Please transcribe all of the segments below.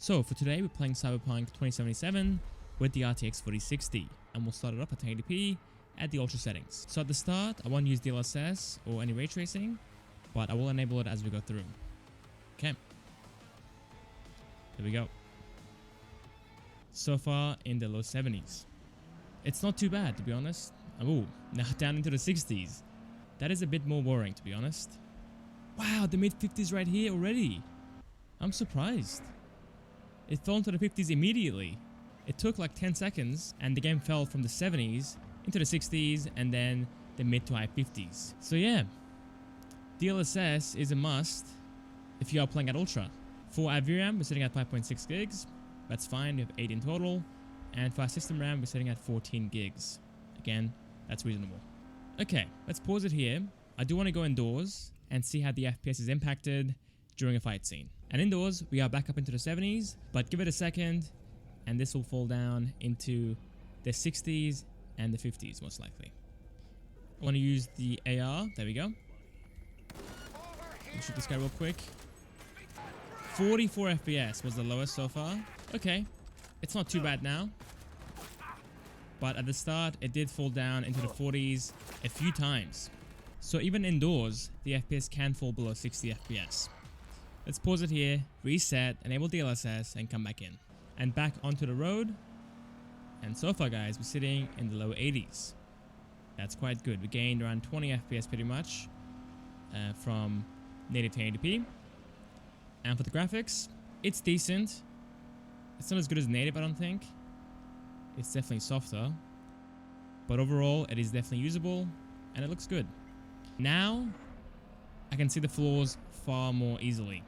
So for today we're playing Cyberpunk 2077 with the RTX 4060 and we'll start it up at 1080p at the ultra settings. So at the start I won't use DLSS or any ray tracing, but I will enable it as we go through. Okay. There we go. So far in the low 70s. It's not too bad to be honest. Oh, now down into the 60s. That is a bit more worrying to be honest. Wow, the mid 50s right here already. I'm surprised. It fell into the 50s immediately. It took like 10 seconds and the game fell from the 70s into the 60s and then the mid to high 50s. So yeah, DLSS is a must if you are playing at Ultra. For our VRAM, we're sitting at 5.6 gigs. That's fine, we have 8 in total. And for our system RAM, we're sitting at 14 gigs. Again, that's reasonable. Okay, let's pause it here. I do want to go indoors and see how the FPS is impacted during a fight scene. And indoors, we are back up into the 70s, but give it a second and this will fall down into the 60s and the 50s most likely. I want to use the AR, there we go. Let me shoot this guy real quick. 44 FPS was the lowest so far. Okay, it's not too bad now. But at the start, it did fall down into the 40s a few times. So even indoors, the FPS can fall below 60 FPS. Let's pause it here, reset, enable DLSS, and come back in. And back onto the road. And so far guys, we're sitting in the low 80s. That's quite good. We gained around 20 FPS pretty much from native 1080p. And for the graphics, it's decent. It's not as good as native, I don't think. It's definitely softer. But overall, it is definitely usable and it looks good. Now, I can see the flaws far more easily.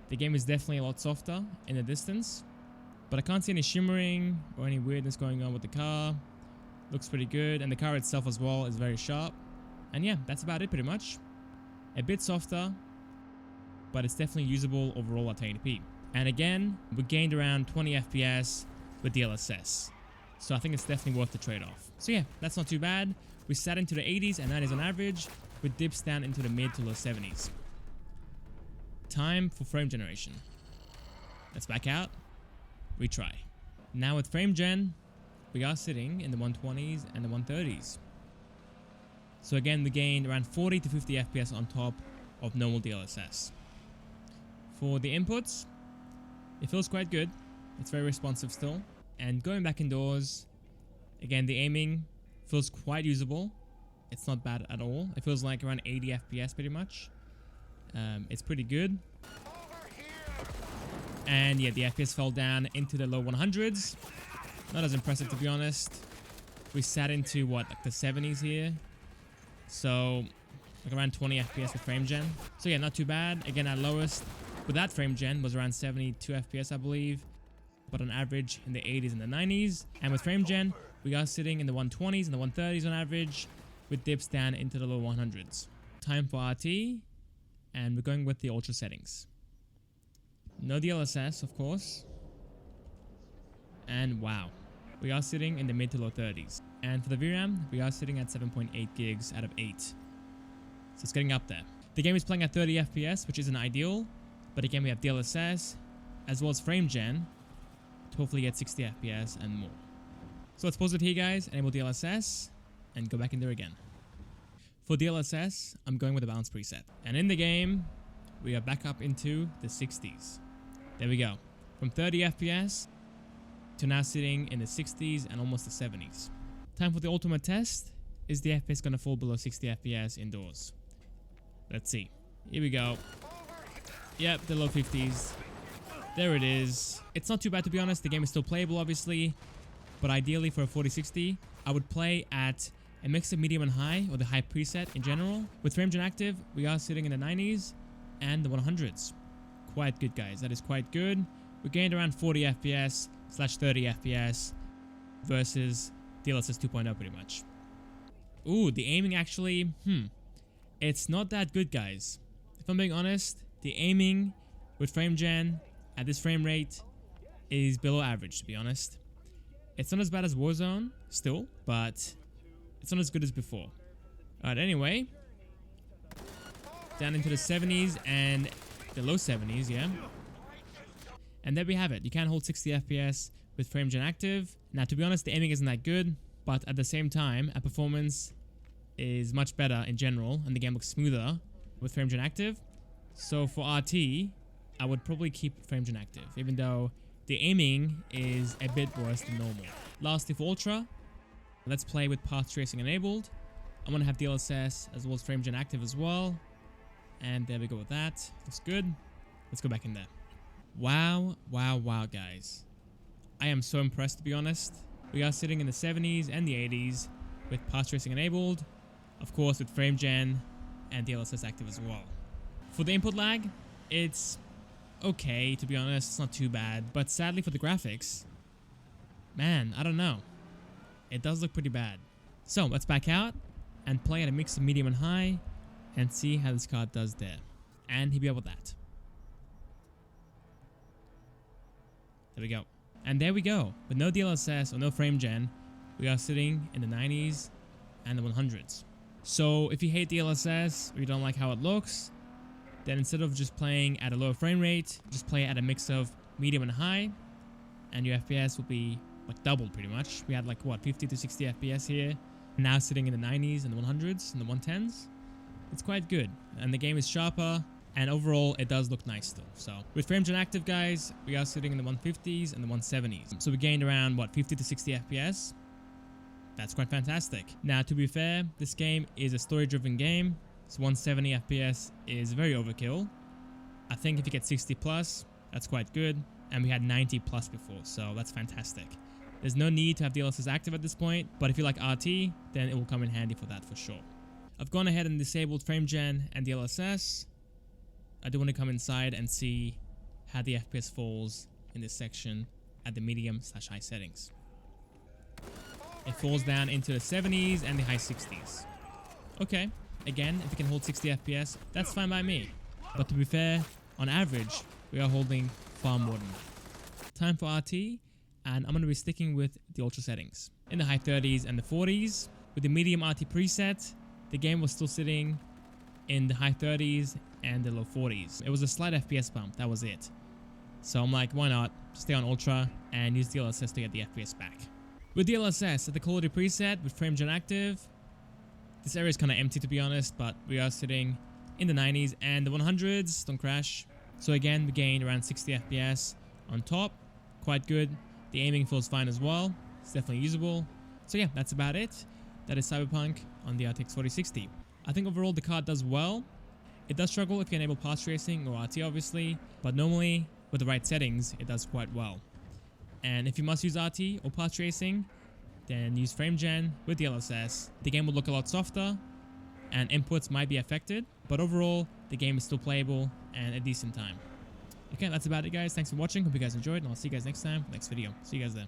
The game is definitely a lot softer in the distance, but I can't see any shimmering or any weirdness going on with the car. Looks pretty good, and the car itself as well is very sharp. And yeah, that's about it pretty much. A bit softer, but it's definitely usable overall at 1080p. And again, we gained around 20 FPS with DLSS. So I think it's definitely worth the trade-off. So yeah, that's not too bad. We sat into the 80s and that is on average, with dips down into the mid to low 70s. Time for frame generation. Let's back out, retry. Now with frame gen, we are sitting in the 120s and the 130s. So again, we gained around 40 to 50 FPS on top of normal DLSS. For the inputs, it feels quite good. It's very responsive still. And going back indoors, again, the aiming feels quite usable. It's not bad at all. It feels like around 80 FPS pretty much. It's pretty good. And yeah, the FPS fell down into the low 100s. Not as impressive to be honest. We sat into what, like the 70s here. So like around 20 FPS with frame gen. So yeah, not too bad. Again, our lowest with that frame gen was around 72 FPS I believe. But on average in the 80s and the 90s. And with frame gen, we are sitting in the 120s and the 130s on average, with dips down into the low 100s. Time for RT, and we're going with the ultra settings. No DLSS, of course. And wow, we are sitting in the mid to low 30s. And for the VRAM, we are sitting at 7.8 gigs out of 8. So it's getting up there. The game is playing at 30 FPS, which isn't ideal. But again, we have DLSS, as well as frame gen, to hopefully get 60 FPS and more. So let's pause it here guys, enable DLSS, and go back in there again. For DLSS, I'm going with the balance preset. And in the game, we are back up into the 60s. There we go. From 30 FPS to now sitting in the 60s and almost the 70s. Time for the ultimate test. Is the FPS going to fall below 60 FPS indoors? Let's see. Here we go. Yep, the low 50s. There it is. It's not too bad to be honest. The game is still playable obviously. But ideally for a 4060, I would play at a mix of medium and high, or the high preset in general. With frame gen active, we are sitting in the 90s and the 100s. Quite good guys, that is quite good. We gained around 40 FPS / 30 FPS versus DLSS 2.0 pretty much. Ooh, the aiming actually, it's not that good guys. If I'm being honest, the aiming with frame gen at this frame rate is below average to be honest. It's not as bad as Warzone still, but it's not as good as before. Alright, anyway. Down into the 70s and the low 70s, yeah. And there we have it. You can hold 60 FPS with FrameGen active. Now, to be honest, the aiming isn't that good, but at the same time, our performance is much better in general, and the game looks smoother with FrameGen active. So for RT, I would probably keep FrameGen active, even though the aiming is a bit worse than normal. Lastly, for Ultra, let's play with path tracing enabled. I'm going to have DLSS as well as FrameGen active as well. And there we go with that. Looks good. Let's go back in there. Wow, wow, wow, guys. I am so impressed, to be honest. We are sitting in the 70s and the 80s with path tracing enabled. Of course, with FrameGen and DLSS active as well. For the input lag, it's okay, to be honest. It's not too bad. But sadly for the graphics, man, I don't know. It does look pretty bad. So let's back out and play at a mix of medium and high and see how this card does there. And here we are with that. There we go. And there we go. With no DLSS or no FrameGen, we are sitting in the 90s and the 100s. So if you hate DLSS or you don't like how it looks, then instead of just playing at a lower frame rate, just play at a mix of medium and high, and your FPS will be like doubled pretty much. We had like what, 50 to 60 FPS here, now sitting in the 90s and the 100s and the 110s. It's quite good, and the game is sharper, and overall it does look nice still. So with FrameGen active, guys, we are sitting in the 150s and the 170s. So we gained around what, 50 to 60 FPS. That's quite fantastic. Now, to be fair, this game is a story-driven game, so 170 FPS is very overkill. I think if you get 60 plus, that's quite good, and we had 90 plus before, so that's fantastic. There's no need to have DLSS active at this point, but if you like RT, then it will come in handy for that for sure. I've gone ahead and disabled FrameGen and DLSS. I do want to come inside and see how the FPS falls in this section at the medium/high settings. It falls down into the 70s and the high 60s. Okay, again, if you can hold 60 FPS, that's fine by me. But to be fair, on average, we are holding far more than that. Time for RT, and I'm going to be sticking with the Ultra settings. In the high 30s and the 40s, with the medium RT preset, the game was still sitting in the high 30s and the low 40s. It was a slight FPS bump, that was it. So I'm like, why not stay on Ultra and use DLSS to get the FPS back. With DLSS at the quality preset with FrameGen active, this area is kind of empty to be honest, but we are sitting in the 90s and the 100s, don't crash. So again, we gained around 60 FPS on top, quite good. The aiming feels fine as well, it's definitely usable. So yeah, that's about it. That is Cyberpunk on the RTX 4060. I think overall the card does well. It does struggle if you enable path tracing or RT obviously, but normally with the right settings, it does quite well. And if you must use RT or path tracing, then use FrameGen with DLSS. The game will look a lot softer and inputs might be affected, but overall, the game is still playable and a decent time. Okay, that's about it guys. Thanks for watching. Hope you guys enjoyed, and I'll see you guys next time, next video. See you guys there.